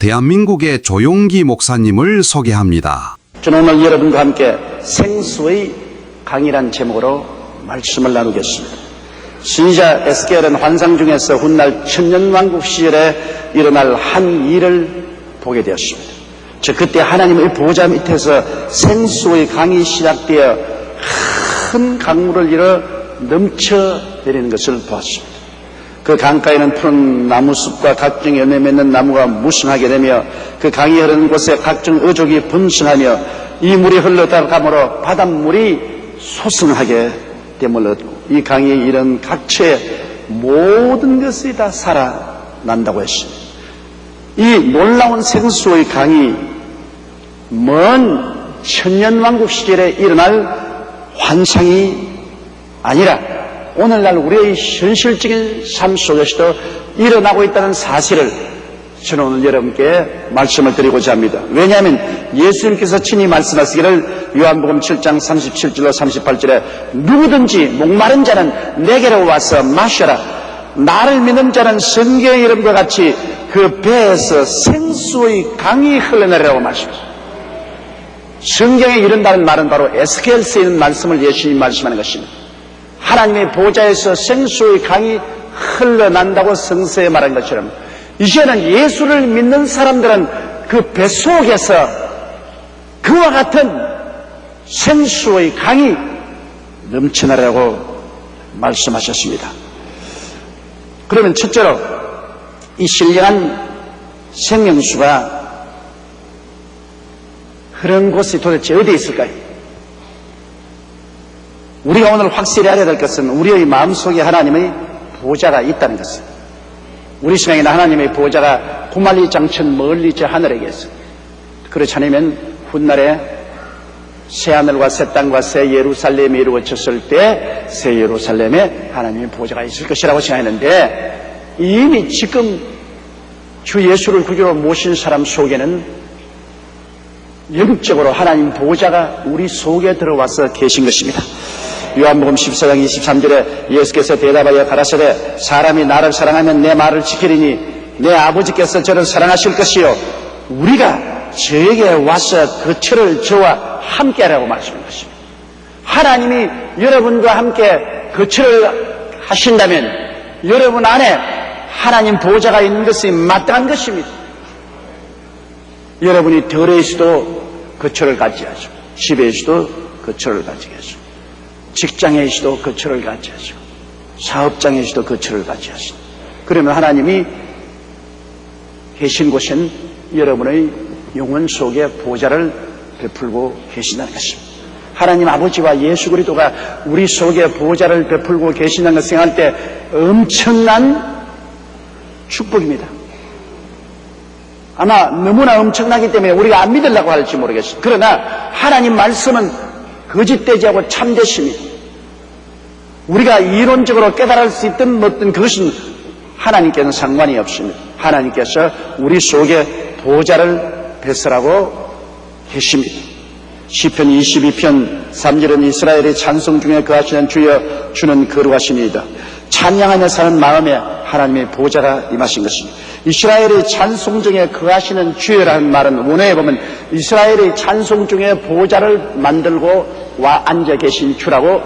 대한민국의 조용기 목사님을 소개합니다. 저는 오늘 여러분과 함께 생수의 강이란 제목으로 말씀을 나누겠습니다. 선지자 에스겔은 환상 중에서 훗날 천년왕국 시절에 일어날 한 일을 보게 되었습니다. 그때 하나님의 보좌 밑에서 생수의 강이 시작되어 큰 강물을 일어 넘쳐내리는 것을 보았습니다. 그 강가에는 푸른 나무숲과 각종 열매 맺는 나무가 무성하게 되며 그 강이 흐르는 곳에 각종 어족이 번성하며 이 물이 흘러가므로 바닷물이 소성하게 됨을 얻고 이 강이 이런 각처의 모든 것이 다 살아난다고 했습니다. 이 놀라운 생수의 강이 먼 천년왕국 시절에 일어날 환상이 아니라 오늘날 우리의 현실적인 삶 속에서도 일어나고 있다는 사실을 저는 오늘 여러분께 말씀을 드리고자 합니다. 왜냐하면 예수님께서 친히 말씀하시기를 요한복음 7장 37절로 38절에 누구든지 목마른 자는 내게로 와서 마셔라. 나를 믿는 자는 성경의 이름과 같이 그 배에서 생수의 강이 흘러내리라고 말씀하십니다. 성경에 이른다는 말은 바로 에스겔서에 있는 말씀을 예수님이 말씀하는 것입니다. 하나님의 보좌에서 생수의 강이 흘러난다고 성서에 말한 것처럼 이제는 예수를 믿는 사람들은 그 배 속에서 그와 같은 생수의 강이 넘쳐나라고 말씀하셨습니다. 그러면 첫째로 이 신령한 생명수가 흐르는 곳이 도대체 어디에 있을까요? 우리가 오늘 확실히 알아야 될 것은 우리의 마음속에 하나님의 보좌가 있다는 것입니다. 우리 생각에는 하나님의 보좌가 구말리 장천 멀리 저 하늘에 계십니다. 그렇지 않으면 훗날에 새하늘과 새 땅과 새 예루살렘이 이루어졌을 때 새 예루살렘에 하나님의 보좌가 있을 것이라고 생각했는데 이미 지금 주 예수를 구주로 모신 사람 속에는 영적으로 하나님 보좌가 우리 속에 들어와서 계신 것입니다. 요한복음 14장 23절에 예수께서 대답하여 가라사대 사람이 나를 사랑하면 내 말을 지키리니 내 아버지께서 저를 사랑하실 것이요 우리가 저에게 와서 그 처를 저와 함께하라고 말씀한 것입니다. 하나님이 여러분과 함께 그 처를 하신다면 여러분 안에 하나님 보좌가 있는 것이 마땅한 것입니다. 여러분이 덜에 있어도 그 처를 가지게 하시고 집에 있어도 그 처를 가지게 하시고 직장에 있어도 그 처를 가지게 하시고 사업장에 있어도 그 처를 가지게 하시고 그러면 하나님이 계신 곳은 여러분의 영혼 속에 보좌를 베풀고 계신다는 것입니다. 하나님 아버지와 예수 그리스도가 우리 속에 보좌를 베풀고 계신다는 것을 생각할 때 엄청난 축복입니다. 아마 너무나 엄청나기 때문에 우리가 안 믿으려고 할지 모르겠어요. 그러나 하나님 말씀은 거짓되지 않고 참되십니다. 우리가 이론적으로 깨달을 수 있든 뭐든 그것은 하나님께는 상관이 없습니다. 하나님께서 우리 속에 보좌를 배설하고 계십니다. 시편 22편 3절은 이스라엘의 찬송 중에 거하시는 주여 주는 거룩하시니이다. 찬양하며 사는 마음에 하나님의 보좌가 임하신 것입니다. 이스라엘의 찬송 중에 거하시는 주여라는 말은 원어에 보면 이스라엘의 찬송 중에 보좌를 만들고 와 앉아 계신 주라고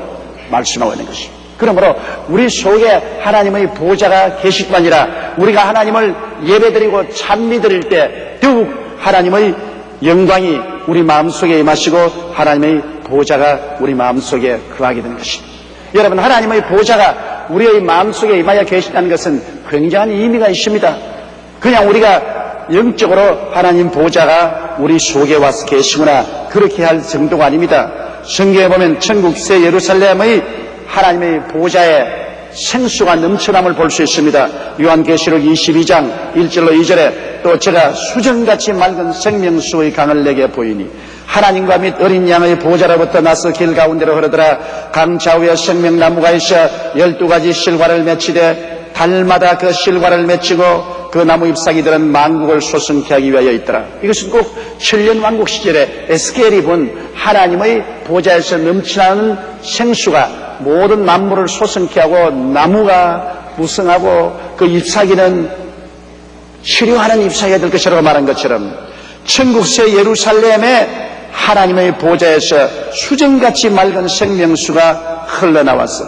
말씀하고 있는 것입니다. 그러므로 우리 속에 하나님의 보좌가 계실 뿐 아니라 우리가 하나님을 예배드리고 찬미드릴 때 더욱 하나님의 영광이 우리 마음속에 임하시고 하나님의 보좌가 우리 마음속에 거하게 되는 것입니다. 여러분 하나님의 보좌가 우리의 마음속에 임하여 계시다는 것은 굉장한 의미가 있습니다. 그냥 우리가 영적으로 하나님 보좌가 우리 속에 와서 계시구나 그렇게 할 정도가 아닙니다. 성경에 보면 천국 새 예루살렘의 하나님의 보좌에 생수가 넘쳐남을 볼 수 있습니다. 요한계시록 22장 1절로 2절에 또 제가 수정같이 맑은 생명수의 강을 내게 보이니 하나님과 및 어린 양의 보좌로부터 나서 길 가운데로 흐르더라. 강 좌우에 생명나무가 있어 12가지 실과를 맺히되 달마다 그 실과를 맺히고 그 나무 잎사귀들은 만국을 소성케 하기 위하여 있더라. 이것은 꼭 천년왕국 시절에 에스겔이 본 하나님의 보좌에서 넘치나는 생수가 모든 만물을 소성케 하고 나무가 무성하고 그 잎사귀는 치료하는 잎사귀가 될 것이라고 말한 것처럼 천국새 예루살렘에 하나님의 보좌에서 수정같이 맑은 생명수가 흘러나와서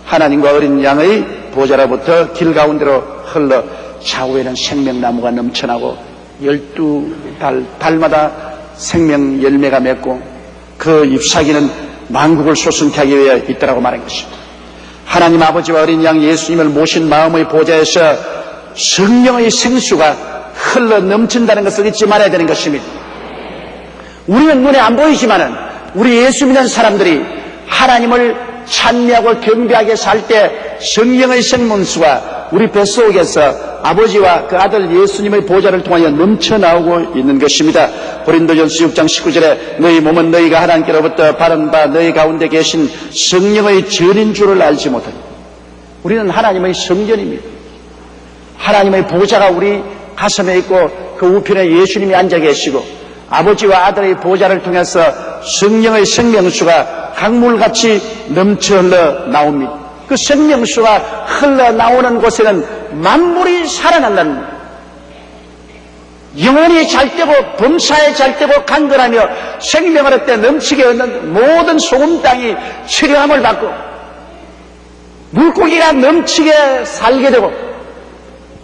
하나님과 어린 양의 보좌로부터 길 가운데로 흘러 좌우에는 생명나무가 넘쳐나고 12달마다 생명 열매가 맺고 그 잎사귀는 만국을 소승케 하기 위해 있다고 말한 것입니다. 하나님 아버지와 어린 양 예수님을 모신 마음의 보좌에서 성령의 생수가 흘러 넘친다는 것을 잊지 말아야 되는 것입니다. 우리는 눈에 안 보이지만은 우리 예수 믿는 사람들이 하나님을 찬미하고 경배하게 살 때 성령의 생명수가 우리 뱃속에서 아버지와 그 아들 예수님의 보좌를 통하여 넘쳐나오고 있는 것입니다. 고린도전서 6장 19절에 너희 몸은 너희가 하나님께로부터 받은 바 너희 가운데 계신 성령의 전인 줄을 알지 못하니. 우리는 하나님의 성전입니다. 하나님의 보좌가 우리 가슴에 있고 그 우편에 예수님이 앉아 계시고 아버지와 아들의 보좌를 통해서 성령의 생명수가 강물같이 넘쳐 흘러나옵니다. 그 생명수가 흘러나오는 곳에는 만물이 살아난다는, 영혼이 잘되고 범사에 잘되고 강건하며 생명을 얻되 넘치게 얻는 모든 소금 땅이 치료함을 받고 물고기가 넘치게 살게 되고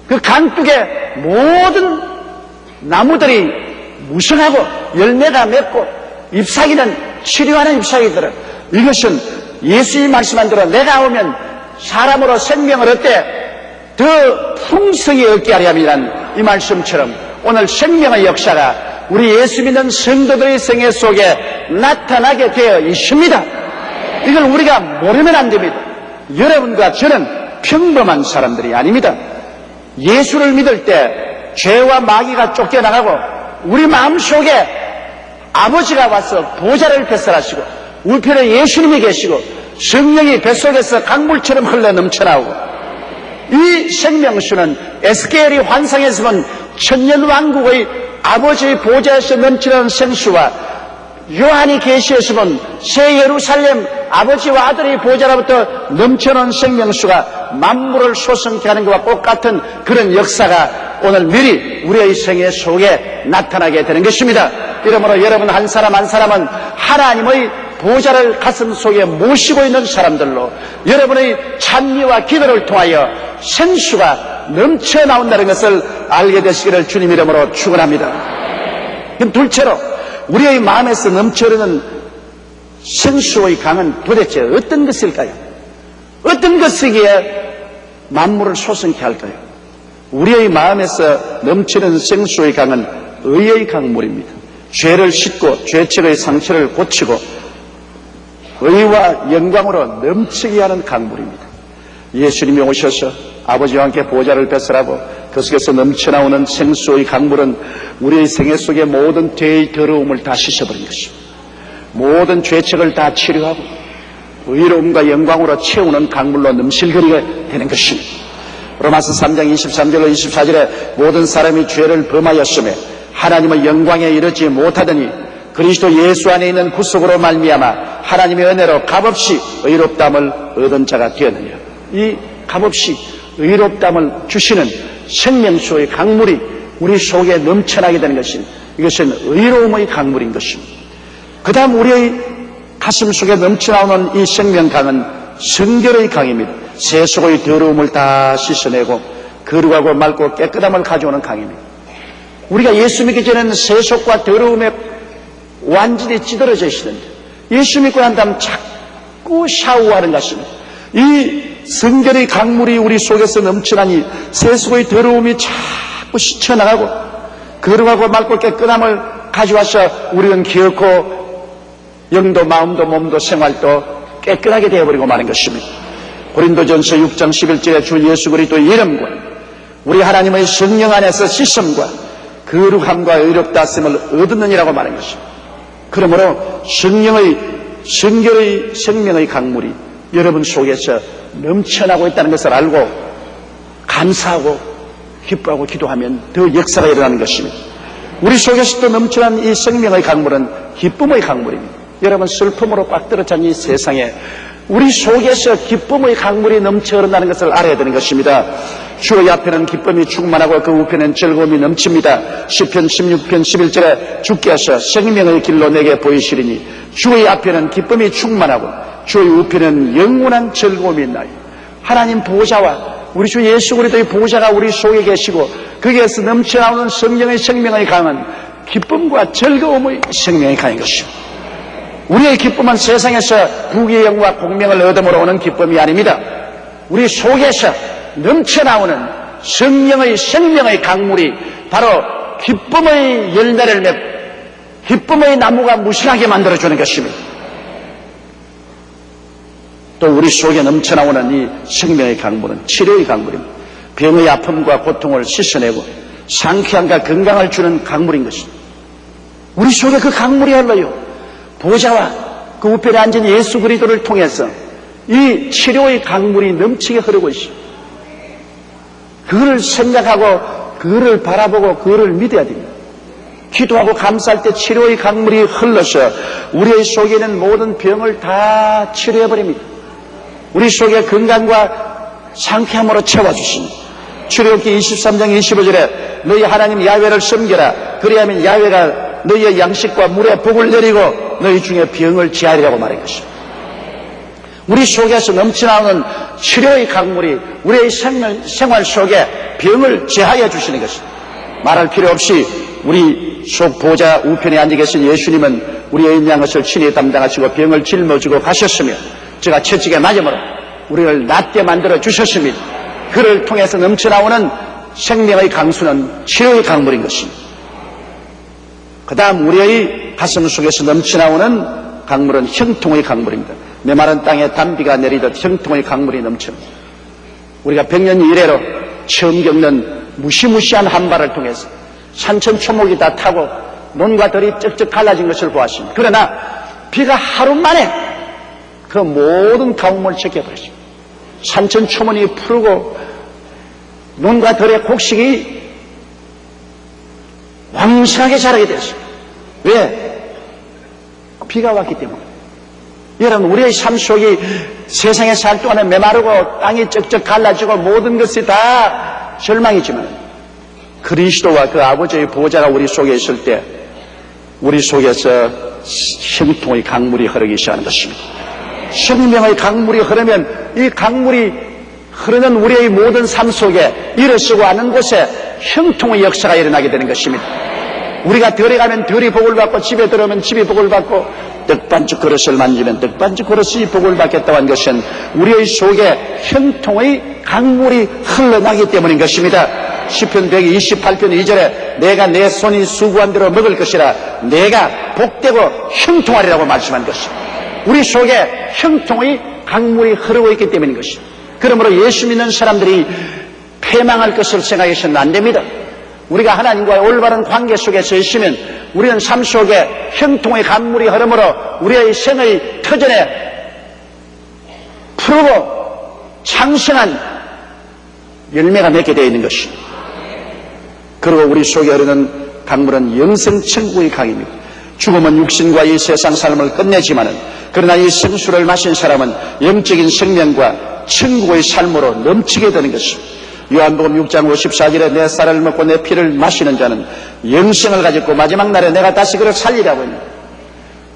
그 강둑에 모든 나무들이 무성하고 열매가 맺고 잎사귀는 치료하는 잎사귀들은, 이것은 예수님이 말씀한 대로 내가 오면 사람으로 생명을 얻되 더 풍성히 얻게 하려 함이라는 이 말씀처럼 오늘 생명의 역사가 우리 예수 믿는 성도들의 생애 속에 나타나게 되어 있습니다. 이걸 우리가 모르면 안 됩니다. 여러분과 저는 평범한 사람들이 아닙니다. 예수를 믿을 때 죄와 마귀가 쫓겨나가고 우리 마음속에 아버지가 와서 보좌를 배설하시고 우편에 예수님이 계시고 성령이 뱃속에서 강물처럼 흘러 넘쳐나오고, 이 생명수는 에스겔이 환상에서 본 천년왕국의 아버지의 보좌에서 넘치는 생수와 요한이 계시에서 본 새 예루살렘 아버지와 아들의 보좌로부터 넘쳐나는 생명수가 만물을 소성케 하는 것과 똑같은 그런 역사가 오늘 미리 우리의 생애 속에 나타나게 되는 것입니다. 이러므로 여러분 한 사람 한 사람은 하나님의 보좌를 가슴 속에 모시고 있는 사람들로 여러분의 찬미와 기도를 통하여 생수가 넘쳐나온다는 것을 알게 되시기를 주님 이름으로 축원합니다. 그럼 둘째로 우리의 마음에서 넘쳐흐르는 생수의 강은 도대체 어떤 것일까요? 어떤 것이기에 만물을 소성케 할까요? 우리의 마음에서 넘치는 생수의 강은 의의 강물입니다. 죄를 씻고 죄책의 상처를 고치고 의와 영광으로 넘치게 하는 강물입니다. 예수님이 오셔서 아버지와 함께 보좌를 배설하고 그 속에서 넘쳐나오는 생수의 강물은 우리의 생애 속의 모든 죄의 더러움을 다 씻어버린 것입니다. 모든 죄책을 다 치료하고 의로움과 영광으로 채우는 강물로 넘실거리게 되는 것입니다. 로마서 3장 23절로 24절에 모든 사람이 죄를 범하였음에 하나님의 영광에 이르지 못하더니 그리스도 예수 안에 있는 구속으로 말미암아 하나님의 은혜로 값없이 의롭다함을 얻은 자가 되었느니라. 이 값없이 의롭다함을 주시는 생명수의 강물이 우리 속에 넘쳐나게 되는 것입니다. 이것은 의로움의 강물인 것입니다. 그 다음 우리의 가슴 속에 넘쳐나오는 이 생명강은 성결의 강입니다. 세속의 더러움을 다 씻어내고 거룩하고 맑고 깨끗함을 가져오는 강입니다. 우리가 예수 믿기 전에는 세속과 더러움에 완전히 찌들어져 있었는데 예수 믿고 난 다음 자꾸 샤워하는 것입니다. 이 성결의 강물이 우리 속에서 넘쳐나니 세속의 더러움이 자꾸 씻혀나가고 거룩하고 맑고 깨끗함을 가져와서 우리는 기어코 영도 마음도 몸도 생활도 깨끗하게 되어버리고 마는 것입니다. 고린도전서 6장 11절에 주 예수 그리스도의 이름과 우리 하나님의 성령 안에서 씻음과 거룩함과 의롭다 하심을 얻느니라고 말한 것입니다. 그러므로 성결의 생명의 강물이 여러분 속에서 넘쳐나고 있다는 것을 알고 감사하고 기뻐하고 기도하면 더 역사가 일어나는 것입니다. 우리 속에서 또 넘쳐난 이 생명의 강물은 기쁨의 강물입니다. 여러분 슬픔으로 꽉 들어찬 이 세상에 우리 속에서 기쁨의 강물이 넘쳐 흐른다는 것을 알아야 되는 것입니다. 주의 앞에는 기쁨이 충만하고 그 우편에는 즐거움이 넘칩니다. 시편 16편 11절에 주께서 생명의 길로 내게 보이시리니 주의 앞에는 기쁨이 충만하고 주의 우편에는 영원한 즐거움이 있나요. 하나님 보좌와 우리 주 예수 그리스도의 보좌가 우리 속에 계시고 거기에서 넘쳐나오는 성령의 생명의 강은 기쁨과 즐거움의 생명의 강인 것이요. 우리의 기쁨은 세상에서 부귀의 영과 공명을 얻음으로 오는 기쁨이 아닙니다. 우리 속에서 넘쳐나오는 성령의 생명의 강물이 바로 기쁨의 열매를 맺고 기쁨의 나무가 무성하게 만들어주는 것입니다. 또 우리 속에 넘쳐나오는 이 생명의 강물은 치료의 강물입니다. 병의 아픔과 고통을 씻어내고 상쾌함과 건강을 주는 강물인 것입니다. 우리 속에 그 강물이 흘러요. 보좌와 그 우편에 앉은 예수 그리스도를 통해서 이 치료의 강물이 넘치게 흐르고 있습니다. 그를 생각하고 그를 바라보고 그를 믿어야 됩니다. 기도하고 감사할 때 치료의 강물이 흘러서 우리의 속에 있는 모든 병을 다 치료해버립니다. 우리 속에 건강과 상쾌함으로 채워주십니다. 출애굽기 23장 25절에 너희 하나님 야훼를 섬겨라. 그리하면 야훼가 너희의 양식과 물에 복을 내리고 너희 중에 병을 제하리라고 말한 것입니다. 우리 속에서 넘쳐나오는 치료의 강물이 우리의 생활 속에 병을 제하여 주시는 것입니다. 말할 필요 없이 우리 속 보좌 우편에 앉아 계신 예수님은 우리의 있는 것을 친히 담당하시고 병을 짊어지고 가셨으며 제가 채찍에 맞음으로 우리를 낫게 만들어 주셨습니다. 그를 통해서 넘쳐나오는 생명의 강수는 치료의 강물인 것입니다. 그 다음 우리의 가슴 속에서 넘쳐나오는 강물은 형통의 강물입니다. 메마른 땅에 단비가 내리듯 형통의 강물이 넘칩니다. 우리가 100년 이래로 처음 겪는 무시무시한 한발을 통해서 산천초목이 다 타고 논과 들이 쩍쩍 갈라진 것을 보았습니다. 그러나 비가 하루 만에 그 모든 가뭄을 제껴버렸습니다. 산천초목이 푸르고 논과 들의 곡식이 왕성하게 자라게 됐습니다. 왜? 비가 왔기 때문에. 여러분, 우리의 삶 속이 세상에 살 동안에 메마르고 땅이 쩍쩍 갈라지고 모든 것이 다 절망이지만 그리스도와 그 아버지의 보좌가 우리 속에 있을 때 우리 속에서 형통의 강물이 흐르기 시작하는 것입니다. 생명의 강물이 흐르면 이 강물이 흐르는 우리의 모든 삶 속에 일어서고 하는 곳에 형통의 역사가 일어나게 되는 것입니다. 우리가 들에 가면 들이 복을 받고 집에 들어오면 집이 복을 받고 떡반죽 그릇을 만지면 떡반죽 그릇이 복을 받겠다고 한 것은 우리의 속에 형통의 강물이 흘러나기 때문인 것입니다. 시편 128편 2절에 내가 내 손이 수고한 대로 먹을 것이라 내가 복되고 형통하리라고 말씀한 것입니다. 우리 속에 형통의 강물이 흐르고 있기 때문인 것입니다. 그러므로 예수 믿는 사람들이 패망할 것을 생각해서는 안 됩니다. 우리가 하나님과의 올바른 관계 속에서 있으면 우리는 삶 속에 형통의 강물이 흐르므로 우리의 생의 터전에 푸르고 창성한 열매가 맺게 되어 있는 것입니다. 그리고 우리 속에 흐르는 강물은 영생천국의 강입니다. 죽음은 육신과 이 세상 삶을 끝내지만은 그러나 이 생수를 마신 사람은 영적인 생명과 천국의 삶으로 넘치게 되는 것입니다. 요한복음 6장 54절에 내 쌀을 먹고 내 피를 마시는 자는 영생을 가졌고 마지막 날에 내가 다시 그를 살리라고 합니다.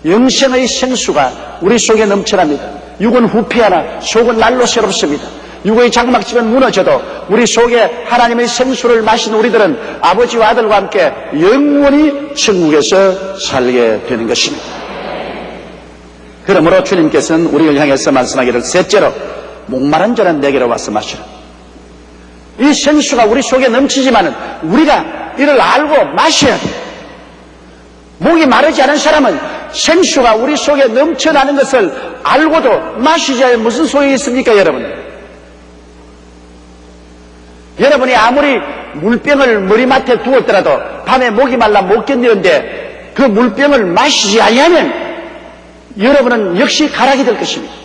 영생의 생수가 우리 속에 넘쳐납니다. 육은 후피하나 속은 날로 새롭습니다. 육의 장막집은 무너져도 우리 속에 하나님의 생수를 마신 우리들은 아버지와 아들과 함께 영원히 천국에서 살게 되는 것입니다. 그러므로 주님께서는 우리를 향해서 말씀하기를 셋째로 목마른 자는 내게로 와서 마시라. 이 생수가 우리 속에 넘치지만은 우리가 이를 알고 마셔야 돼요. 목이 마르지 않은 사람은 생수가 우리 속에 넘쳐나는 것을 알고도 마시자에 무슨 소용이 있습니까, 여러분? 여러분이 아무리 물병을 머리맡에 두었더라도 밤에 목이 말라 못 견디는데 그 물병을 마시지 아니하면 여러분은 역시 가락이 될 것입니다.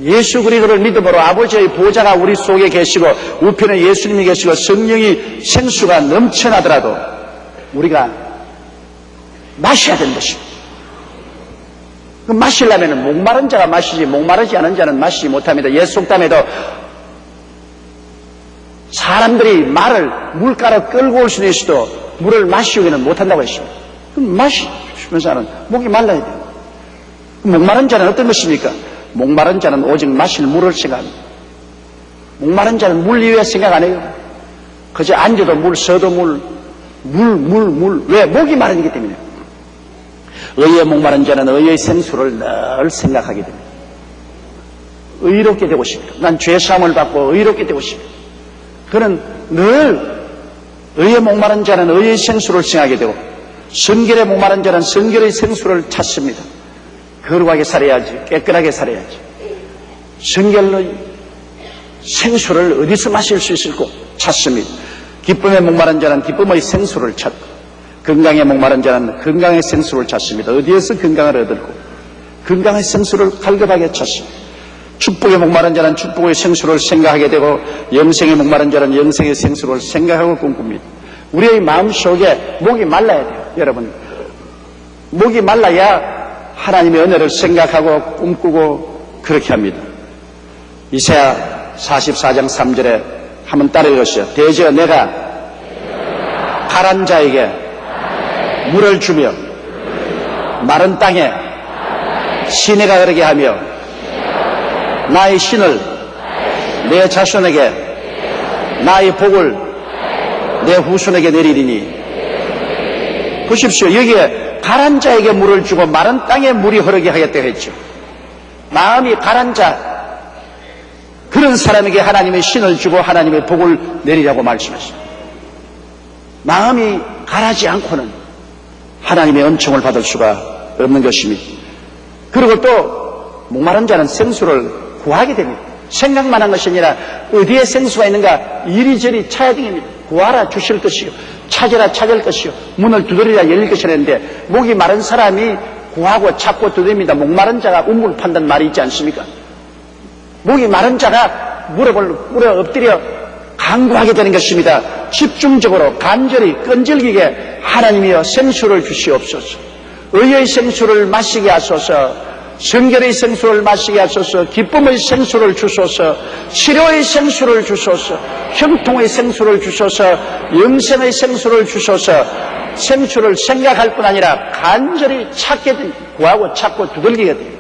예수 그리스도를 믿음으로 아버지의 보좌가 우리 속에 계시고 우편에 예수님이 계시고 성령이 생수가 넘쳐나더라도 우리가 마셔야 되는 것입니다. 마시려면 목마른 자가 마시지 목마르지 않은 자는 마시지 못합니다. 옛 속담에도 사람들이 말을 물가로 끌고 올 수는 있어도 물을 마시기는 못한다고 했습니다. 그럼 마시면서는 목이 말라야 돼요. 목마른 자는 어떤 것입니까? 목마른 자는 오직 마실 물을 생각합니다. 목마른 자는 물 이외에 생각 안 해요. 그저 앉아도 물, 서도 물. 왜? 목이 마르기 때문에. 의에 목마른 자는 의의 생수를 늘 생각하게 됩니다. 의롭게 되고 싶다. 난 죄사함을 받고 의롭게 되고 싶다. 그는 늘 의에 목마른 자는 의의 생수를 생각하게 되고 성결에 목마른 자는 성결의 생수를 찾습니다. 거룩하게 살아야지, 깨끗하게 살아야지. 성결의 생수를 어디서 마실 수 있을까 찾습니다. 기쁨에 목마른 자는 기쁨의 생수를 찾고 건강에 목마른 자는 건강의 생수를 찾습니다. 어디에서 건강을 얻을고 건강의 생수를 갈급하게 찾습니다. 축복에 목마른 자는 축복의 생수를 생각하게 되고 영생에 목마른 자는 영생의 생수를 생각하고 꿈꿉니다. 우리의 마음속에 목이 말라야 돼요. 여러분, 목이 말라야 하나님의 은혜를 생각하고 꿈꾸고 그렇게 합니다. 이사야 44장 3절에 한번 따라 읽으시죠. 대저 내가 가란 자에게 물을 주며 마른 땅에 시내가 흐르게 하며 나의 신을 내 자손에게 나의 복을 내 후손에게 내리리니. 보십시오. 여기에 가란 자에게 물을 주고 마른 땅에 물이 흐르게 하겠다고 했죠. 마음이 가란 자, 그런 사람에게 하나님의 신을 주고 하나님의 복을 내리라고 말씀하십니다. 마음이 가라지 않고는 하나님의 은총을 받을 수가 없는 것입니다. 그리고 또 목마른 자는 생수를 구하게 됩니다. 생각만 한 것이 아니라 어디에 생수가 있는가 이리저리 찾아야 됩니다. 구하라 주실 것이요, 찾으라 찾을 것이요, 문을 두드리라 열릴 것이라는데 목이 마른 사람이 구하고 찾고 두드립니다. 목마른 자가 우물 판단 말이 있지 않습니까? 목이 마른 자가 물에 엎드려 간구하게 되는 것입니다. 집중적으로 간절히 끈질기게 하나님이여 생수를 주시옵소서, 의의 생수를 마시게 하소서, 성결의 생수를 마시게 하소서, 기쁨의 생수를 주소서, 치료의 생수를 주소서, 형통의 생수를 주소서, 영생의 생수를 주소서. 생수를 생각할 뿐 아니라 간절히 찾게 됩니다. 구하고 찾고 두들기게 됩니다.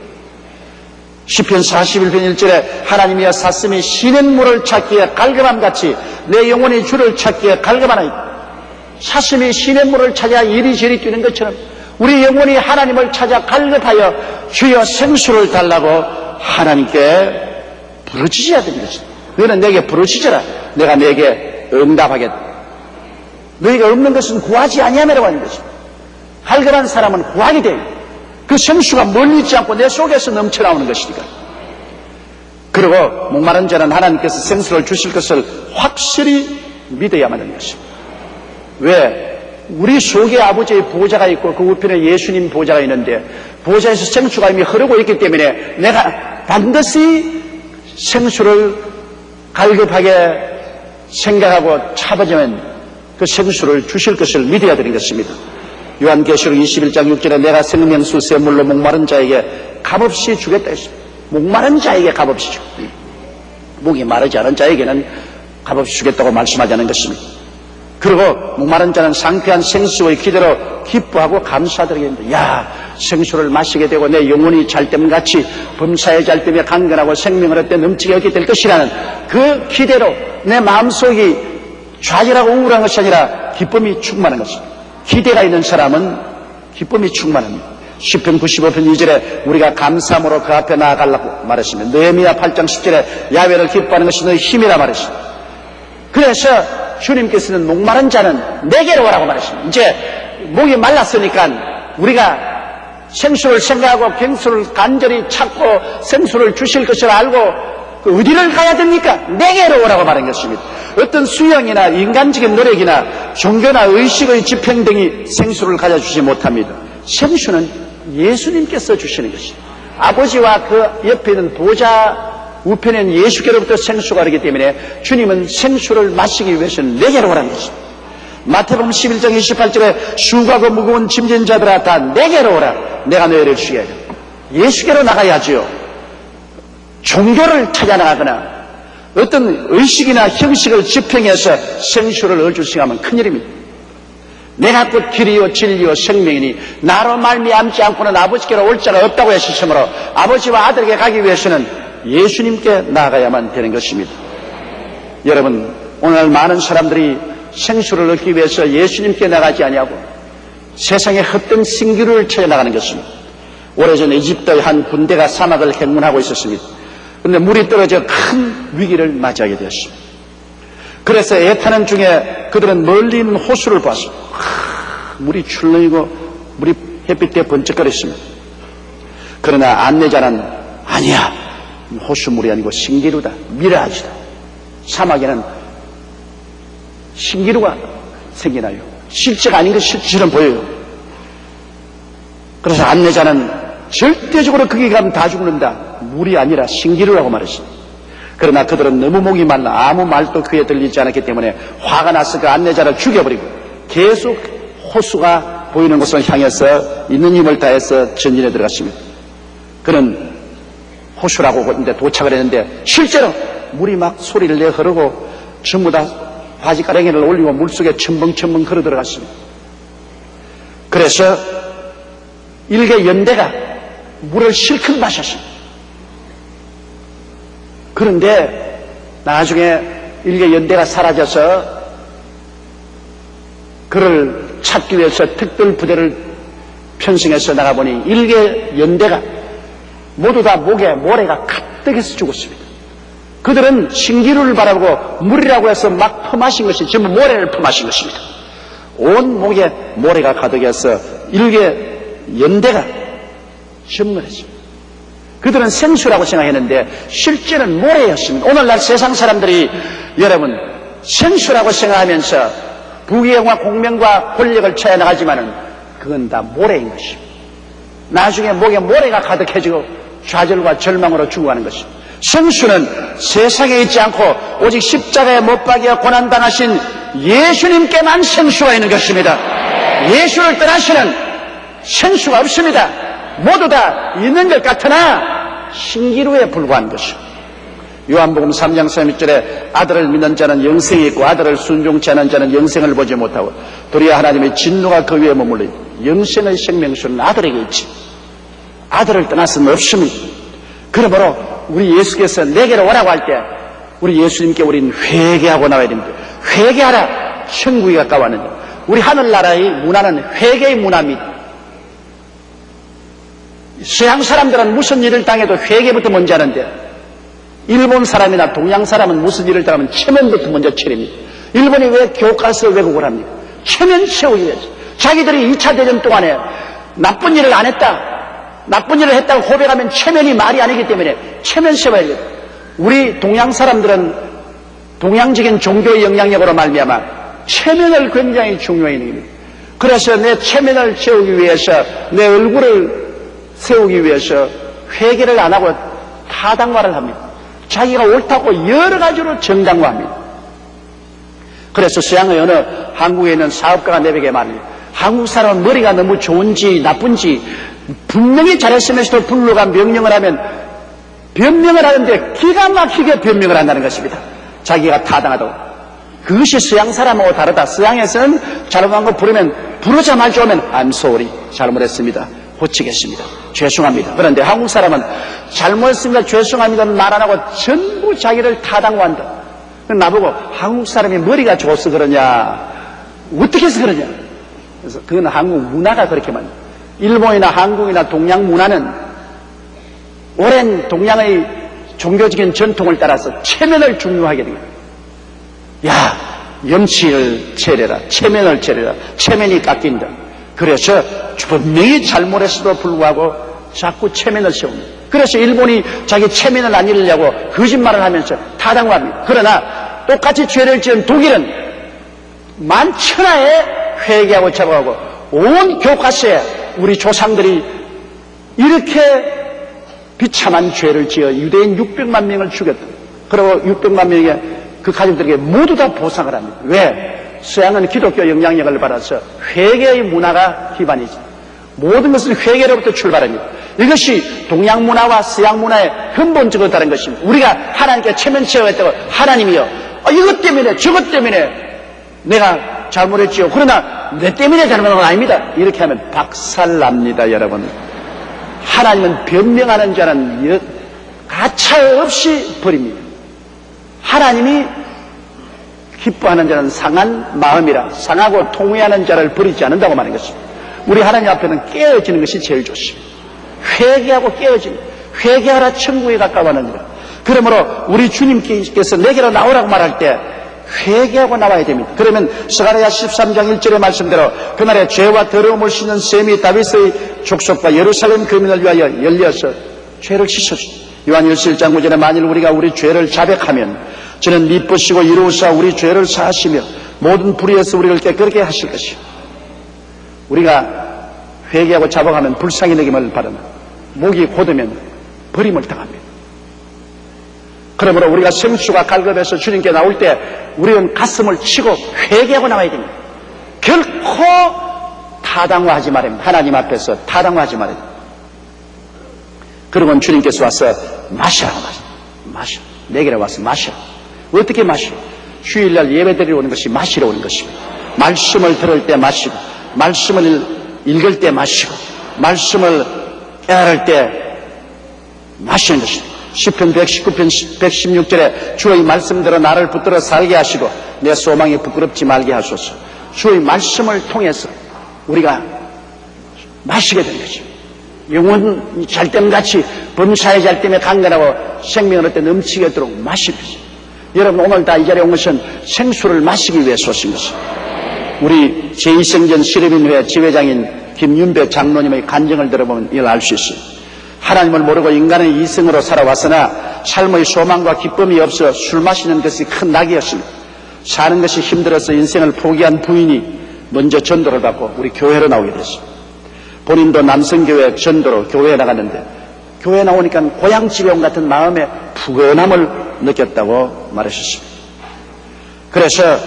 시편 41편 1절에 하나님이여 사슴이 시냇물을 찾기에 갈급함같이 내 영혼이 주를 찾기에 갈급하나이다. 사슴이 시냇물을 찾아 이리저리 뛰는 것처럼 우리 영혼이 하나님을 찾아 갈급하여 주여 생수를 달라고 하나님께 부르짖어야 되는 것입니다. 너는 내게 부르짖어라. 내가 내게 응답하겠다. 너희가 없는 것은 구하지 아니하매라고 하는 것입니다. 갈급한 사람은 구하게 됩니다. 그 생수가 멀리 있지 않고 내 속에서 넘쳐나오는 것이니까. 그리고 목마른 자는 하나님께서 생수를 주실 것을 확실히 믿어야만 하는 것입니다. 왜? 우리 속에 아버지의 보좌가 있고 그 우편에 예수님 보좌가 있는데 보좌에서 생수가 이미 흐르고 있기 때문에 내가 반드시 생수를 갈급하게 생각하고 찾아보면 그 생수를 주실 것을 믿어야 되는 것입니다. 요한계시록 21장 6절에 내가 생명수 샘물로 목마른 자에게 값없이 주겠다 했습니다. 목마른 자에게 값없이 주. 목이 마르지 않은 자에게는 값없이 주겠다고 말씀하자는 것입니다. 그리고 목마른 자는 상쾌한 생수의 기대로 기뻐하고 감사드리겠습니다. 야, 생수를 마시게 되고 내 영혼이 잘됨같이 범사에 잘됨에 강건하고 생명을 얻되 넘치게 얻게 될 것이라는 그 기대로 내 마음속이 좌절하고 우울한 것이 아니라 기쁨이 충만한 것입니다. 기대가 있는 사람은 기쁨이 충만합니다. 시편 95편 2절에 우리가 감사함으로 그 앞에 나아가려고 말했습니다. 느헤미야 8장 10절에 야훼를 기뻐하는 것이 너희 힘이라 말했습니다. 그래서 주님께서는 목마른 자는 내게로 오라고 말했습니다. 이제 목이 말랐으니까 우리가 생수를 생각하고 생수를 간절히 찾고 생수를 주실 것을 알고 어디를 가야 됩니까? 내게로 오라고 말한 것입니다. 어떤 수양이나 인간적인 노력이나 종교나 의식의 집행 등이 생수를 가져주지 못합니다. 생수는 예수님께서 주시는 것입니다. 아버지와 그 옆에 있는 보좌 우편에는 예수께로부터 생수가 흐르기 때문에 주님은 생수를 마시기 위해서는 내게로 오라는 것입니다. 마태복음 11장 28절에 수고하고 무거운 짐진 자들아 다 내게로 오라. 내가 너희를 쉬게 하리라. 예수께로 나가야지요. 종교를 찾아나가거나 어떤 의식이나 형식을 집행해서 생수를 얻으시면 큰일입니다. 내가 곧 길이요 진리요 생명이니 나로 말미암지 않고는 아버지께로 올 자가 없다고 하시므로 아버지와 아들에게 가기 위해서는 예수님께 나아가야만 되는 것입니다. 여러분, 오늘 많은 사람들이 생수를 얻기 위해서 예수님께 나가지 아니하고 세상의 헛된 신기루를 찾아 나가는 것입니다. 오래전 이집트의 한 군대가 사막을 행군하고 있었습니다. 그런데 물이 떨어져 큰 위기를 맞이하게 되었습니다. 그래서 애타는 중에 그들은 멀리 있는 호수를 봤습니다. 물이 출렁이고 물이 햇빛에 번쩍거렸습니다. 그러나 안내자는 아니야, 호수물이 아니고 신기루다, 미라지다. 사막에는 신기루가 생기나요? 실제가 아닌 것이 실제처럼 보여요. 그래서 안내자는 절대적으로 거기 가면 다 죽는다, 물이 아니라 신기루라고 말했습니다. 그러나 그들은 너무 목이 말라 아무 말도 귀에 들리지 않았기 때문에 화가 나서 그 안내자를 죽여버리고 계속 호수가 보이는 곳을 향해서 있는 힘을 다해서 전진에 들어갔습니다. 그는 호수라고 하는데 도착을 했는데 실제로 물이 막 소리를 내 흐르고 전부 다 바지가랑이를 올리고 물속에 첨벙첨벙 흐르 들어갔습니다. 그래서 일개 연대가 물을 실컷 마셨습니다. 그런데 나중에 일개 연대가 사라져서 그를 찾기 위해서 특별 부대를 편성해서 나가보니 일개 연대가 모두 다 목에 모래가 가득해서 죽었습니다. 그들은 신기루를 바라보고 물이라고 해서 막 퍼마신 것이 전부 모래를 퍼마신 것입니다. 온 목에 모래가 가득해서 일개 연대가 전멸했습니다. 그들은 생수라고 생각했는데 실제는 모래였습니다. 오늘날 세상 사람들이 여러분 생수라고 생각하면서 부귀영화 공명과 권력을 찾아 나가지만은 그건 다 모래인 것입니다. 나중에 목에 모래가 가득해지고 좌절과 절망으로 죽어가는 것입니다. 생수는 세상에 있지 않고 오직 십자가에 못 박여 고난당하신 예수님께만 생수가 있는 것입니다. 예수를 떠나시는 생수가 없습니다. 모두 다 있는 것 같으나 신기루에 불과한 것입니다. 요한복음 3장 31절에 아들을 믿는 자는 영생이 있고 아들을 순종치 않은 자는 영생을 보지 못하고 도리어 하나님의 진노가 그 위에 머물러 영생의 생명수는 아들에게 있지 아들을 떠나서는 없습니다. 그러므로 우리 예수께서 내게로 오라고 할 때 우리 예수님께 우리는 회개하고 나와야 됩니다. 회개하라, 천국이 가까웠느니. 우리 하늘나라의 문화는 회개의 문화입니다. 서양 사람들은 무슨 일을 당해도 회개부터 먼저 하는데 일본 사람이나 동양 사람은 무슨 일을 당하면 체면부터 먼저 차립니다. 일본이 왜 교과서 왜곡을 합니까? 체면 채우기 위해서. 자기들이 2차 대전 동안에 나쁜 일을 안 했다, 나쁜 일을 했다고 고백하면 체면이 말이 아니기 때문에 체면 세워야 돼요. 우리 동양 사람들은 동양적인 종교의 영향력으로 말미암아 체면을 굉장히 중요히 여깁니다. 그래서 내 체면을 채우기 위해서 내 얼굴을 세우기 위해서 회개를 안 하고 타당화를 합니다. 자기가 옳다고 여러 가지로 정당화합니다. 그래서 서양의 어느 한국에 있는 사업가가 내뱉게 말합니다. 한국 사람은 머리가 너무 좋은지 나쁜지 분명히 잘했으면서도 불로가 명령을 하면 변명을 하는데 기가 막히게 변명을 한다는 것입니다. 자기가 타당하다고. 그것이 서양 사람하고 다르다. 서양에서는 잘못한 거 부르면 부르자마자 오면 I'm sorry, 잘못했습니다, 고치겠습니다, 죄송합니다. 그런데 한국 사람은 잘못했습니다, 죄송합니다는 말 안 하고 전부 자기를 타당화한다. 나보고 한국 사람이 머리가 좋아서 그러냐, 어떻게 해서 그러냐. 그래서 그건 한국 문화가 그렇게 말입니다. 일본이나 한국이나 동양 문화는 오랜 동양의 종교적인 전통을 따라서 체면을 중요하게 됩니다. 야, 염치를 차려라, 체면을 차려라, 체면이 깎인다. 그래서 분명히 잘못했어도 불구하고 자꾸 체면을 세웁니다. 그래서 일본이 자기 체면을 안 잃으려고 거짓말을 하면서 타당화합니다. 그러나 똑같이 죄를 지은 독일은 만천하에 회개하고 잡아가고 온 교과서에 우리 조상들이 이렇게 비참한 죄를 지어 유대인 600만 명을 죽였다. 그리고 600만 명의 그 가족들에게 모두 다 보상을 합니다. 왜? 서양은 기독교 영향력을 받아서 회개의 문화가 기반이지. 모든 것은 회개로부터 출발합니다. 이것이 동양 문화와 서양 문화의 근본적으로 다른 것입니다. 우리가 하나님께 체면체험했다고 하나님이요, 이것 때문에 저것 때문에 내가 잘못했지요. 그러나 내 때문에 잘못한 건 아닙니다. 이렇게 하면 박살납니다, 여러분. 하나님은 변명하는 자는 가차 없이 버립니다. 하나님이 기뻐하는 자는 상한 마음이라 상하고 통회하는 자를 버리지 않는다고 말하는 것입니다. 우리 하나님 앞에는 깨어지는 것이 제일 좋습니다. 회개하고 깨어지는, 회개하라 천국에 가까워하느니라. 그러므로 우리 주님께서 내게로 나오라고 말할 때 회개하고 나와야 됩니다. 그러면 스가랴 13장 1절의 말씀대로 그날에 죄와 더러움을 씻는 셈이 다윗의 족속과 예루살렘 거민을 위하여 열려서 죄를 씻어줍니다. 요한 17장 9절에 만일 우리가 우리 죄를 자백하면 저는 미쁘시고 이루우사 우리 죄를 사하시며 모든 불의에서 우리를 깨끗게 하실 것이요. 우리가 회개하고 자복하면 불쌍히 여김을 받으면 목이 곧으면 버림을 당합니다. 그러므로 우리가 생수가 갈급해서 주님께 나올 때 우리는 가슴을 치고 회개하고 나와야 됩니다. 결코 타당화하지 말아야 됩니다. 하나님 앞에서 타당화하지 말아야 됩니다. 그러면 주님께서 와서 마시라고 마셔. 내게로 와서 마셔. 어떻게 마셔? 주일날 예배드리러 오는 것이 마시러 오는 것입니다. 말씀을 들을 때 마시고, 말씀을 읽을 때 마시고, 말씀을 깨달을 때 마시는 것입니다. 시편 119편 116절에 주의 말씀대로 나를 붙들어 살게 하시고 내 소망이 부끄럽지 말게 하소서. 주의 말씀을 통해서 우리가 마시게 된 것입니다. 영혼 잘됨같이 범사의 잘됨에 강건하고 생명을 얻되 넘치게 하도록 마십시오. 여러분 오늘 다 이 자리에 온 것은 생수를 마시기 위해서 오신 것입니다. 우리 제2성전 시립인회 지회장인 김윤배 장로님의 간증을 들어보면 이걸 알 수 있어요. 하나님을 모르고 인간의 이성으로 살아왔으나 삶의 소망과 기쁨이 없어 술 마시는 것이 큰 낙이었습니다. 사는 것이 힘들어서 인생을 포기한 부인이 먼저 전도를 받고 우리 교회로 나오게 됐습니다. 본인도 남성교회 전도로 교회에 나갔는데 교회에 나오니까 고향집에 온 같은 마음의 푸근함을 느꼈다고 말하셨습니다. 그래서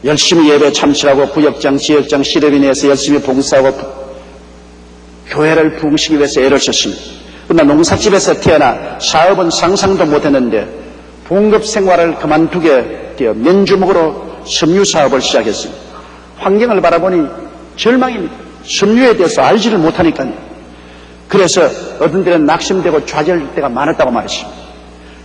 열심히 예배 참석하고 구역장, 지역장, 시립인회에서 열심히 봉사하고 교회를 부흥시키기 위해서 애를 썼습니다. 그러나 농사집에서 태어나 사업은 상상도 못했는데 봉급 생활을 그만두게 되어 맨주먹으로 섬유사업을 시작했습니다. 환경을 바라보니 절망입니다. 섬유에 대해서 알지를 못하니까요. 그래서 어떤 때는 낙심되고 좌절될 때가 많았다고 말했습니다.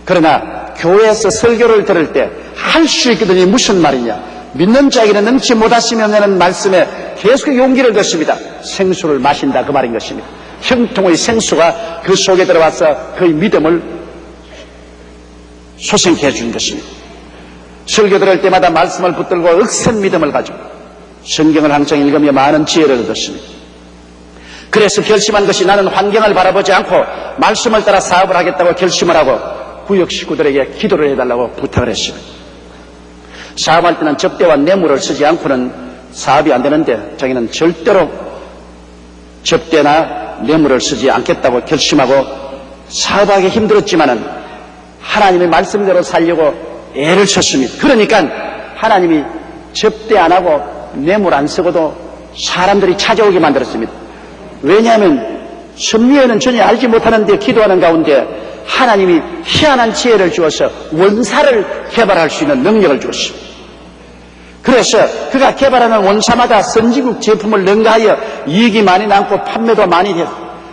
그러나 교회에서 설교를 들을 때 할 수 있거든요. 무슨 말이냐. 믿는 자에게는 넘지 못하시면 하는 말씀에 계속 용기를 줬습니다. 생수를 마신다 그 말인 것입니다. 형통의 생수가 그 속에 들어와서 그의 믿음을 소생케 해주는 것입니다. 설교 들을 때마다 말씀을 붙들고 억센 믿음을 가지고 성경을 항상 읽으며 많은 지혜를 얻었습니다. 그래서 결심한 것이 나는 환경을 바라보지 않고 말씀을 따라 사업을 하겠다고 결심을 하고 구역 식구들에게 기도를 해달라고 부탁을 했습니다. 사업할 때는 접대와 뇌물을 쓰지 않고는 사업이 안 되는데 자기는 절대로 접대나 뇌물을 쓰지 않겠다고 결심하고 사업하기 힘들었지만은 하나님의 말씀대로 살려고 애를 썼습니다. 그러니까 하나님이 접대 안 하고 뇌물 안 쓰고도 사람들이 찾아오게 만들었습니다. 왜냐하면 선미에는 전혀 알지 못하는데 기도하는 가운데 하나님이 희한한 지혜를 주어서 원사를 개발할 수 있는 능력을 주었습니다. 그래서 그가 개발하는 원사마다 선진국 제품을 능가하여 이익이 많이 남고 판매도 많이 돼서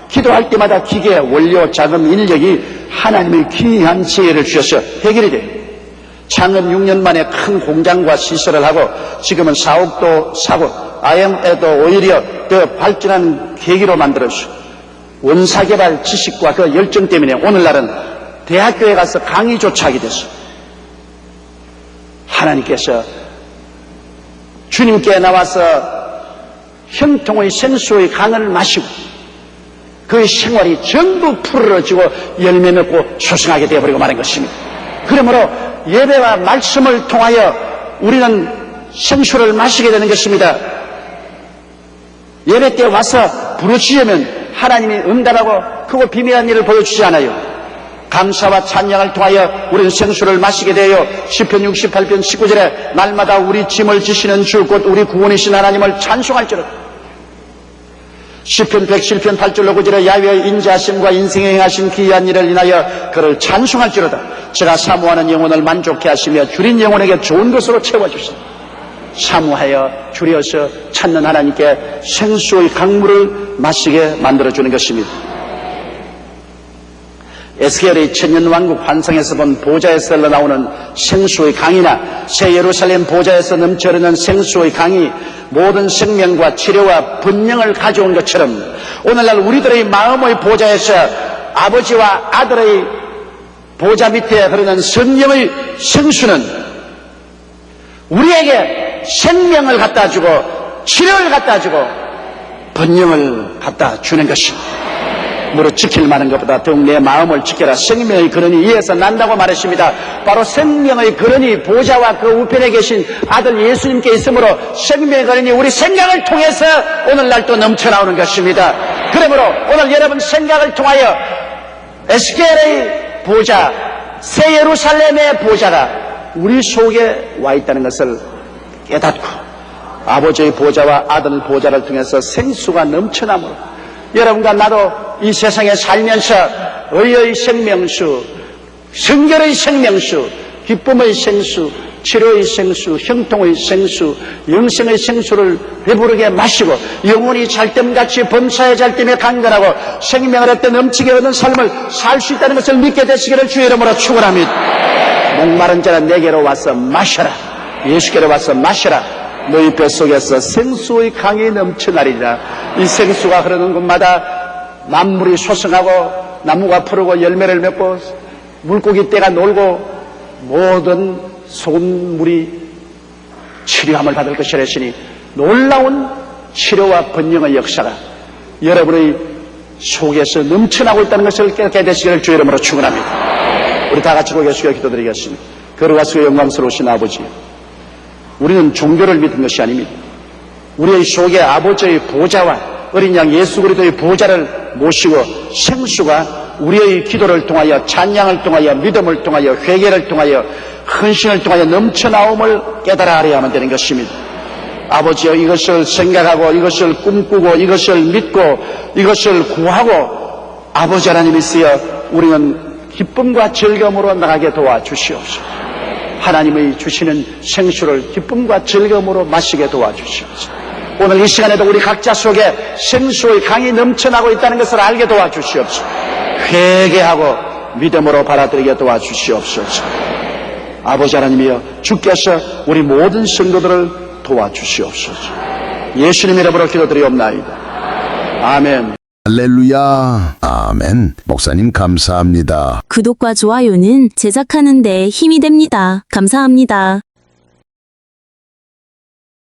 기도할 때마다 기계, 원료, 자금, 인력이 하나님의 귀한 지혜를 주셔서 해결이 돼요. 창업 6년 만에 큰 공장과 시설을 하고 지금은 사옥도 사고 IM에도 오히려 더 발전한 계기로 만들었어요. 원사개발 지식과 그 열정 때문에 오늘날은 대학교에 가서 강의조차 하게 됐어요. 하나님께서 주님께 나와서 형통의 생수의 강을 마시고 그의 생활이 전부 푸르러지고 열매 맺고 소생하게 되어버리고 말한 것입니다. 그러므로 예배와 말씀을 통하여 우리는 생수를 마시게 되는 것입니다. 예배 때 와서 부르시려면 하나님이 응답하고 크고 비밀한 일을 보여주지 않아요. 감사와 찬양을 통하여 우리는 생수를 마시게 되어 시편 68편 19절에 날마다 우리 짐을 지시는 주 곧 우리 구원이신 하나님을 찬송할지로다. 시편 107편 8절로 9절에 야훼의 인자하심과 인생에 행하신 기이한 일을 인하여 그를 찬송할지로다. 제가 사모하는 영혼을 만족해 하시며 줄인 영혼에게 좋은 것으로 채워주시다. 사모하여 줄여서 찾는 하나님께 생수의 강물을 마시게 만들어주는 것입니다. 에스겔의 천년왕국 환상에서 본 보좌에서 흘러나오는 생수의 강이나 새 예루살렘 보좌에서 넘쳐흐르는 생수의 강이 모든 생명과 치료와 번영을 가져온 것처럼 오늘날 우리들의 마음의 보좌에서 아버지와 아들의 보좌 밑에 흐르는 성령의 생수는 우리에게 생명을 갖다 주고 치료를 갖다 주고 번영을 갖다 주는 것입니다. 무릇 지킬 만한 것보다 더욱 내 마음을 지켜라. 생명의 근원이 이에서 난다고 말했습니다. 바로 생명의 근원이 보좌와 그 우편에 계신 아들 예수님께 있으므로 생명의 근원이 우리 생각을 통해서 오늘날 또 넘쳐나오는 것입니다. 그러므로 오늘 여러분 생각을 통하여 에스겔의 보좌, 새 예루살렘의 보좌가 우리 속에 와 있다는 것을 깨닫고 아버지의 보좌와 아들 보좌를 통해서 생수가 넘쳐나므로 여러분과 나도 이 세상에 살면서 의의 생명수, 성결의 생명수, 기쁨의 생수, 치료의 생수, 형통의 생수, 영생의 생수를 배부르게 마시고 영혼이 잘됨같이 범사에 잘됨에 강건하고 생명을 얻되 넘치게 얻는 삶을 살 수 있다는 것을 믿게 되시기를 주의 이름으로 축원합니다. 목마른 자는 내게로 와서 마셔라. 예수께로 와서 마셔라. 너희 뱃속에서 생수의 강이 넘쳐나리라. 이 생수가 흐르는 곳마다 만물이 소성하고 나무가 푸르고 열매를 맺고 물고기 떼가 놀고 모든 소금물이 치료함을 받을 것이라 했으니 놀라운 치료와 번영의 역사가 여러분의 속에서 넘쳐나고 있다는 것을 깨닫게 되시기를 주의 이름으로 축원합니다. 우리 다 같이 고개 숙여 기도드리겠습니다. 거룩하시고 영광스러우신 아버지, 우리는 종교를 믿는 것이 아닙니다. 우리의 속에 아버지의 보좌와 어린 양 예수 그리스도의 보좌를 모시고 생수가 우리의 기도를 통하여 찬양을 통하여 믿음을 통하여 회개를 통하여 헌신을 통하여 넘쳐나옴을 깨달아 알아야만 되는 것입니다. 아버지여, 이것을 생각하고 이것을 꿈꾸고 이것을 믿고 이것을 구하고 아버지 하나님이 쓰여 우리는 기쁨과 즐거움으로 나가게 도와주시옵소서. 하나님의 주시는 생수를 기쁨과 즐거움으로 마시게 도와주시옵소서. 오늘 이 시간에도 우리 각자 속에 생수의 강이 넘쳐나고 있다는 것을 알게 도와주시옵소서. 회개하고 믿음으로 받아들이게 도와주시옵소서. 아버지 하나님이여, 주께서 우리 모든 성도들을 도와주시옵소서. 예수님 이름으로 기도드리옵나이다. 아멘. 할렐루야. 아멘. 목사님 감사합니다. 구독과 좋아요는 제작하는 데 힘이 됩니다. 감사합니다.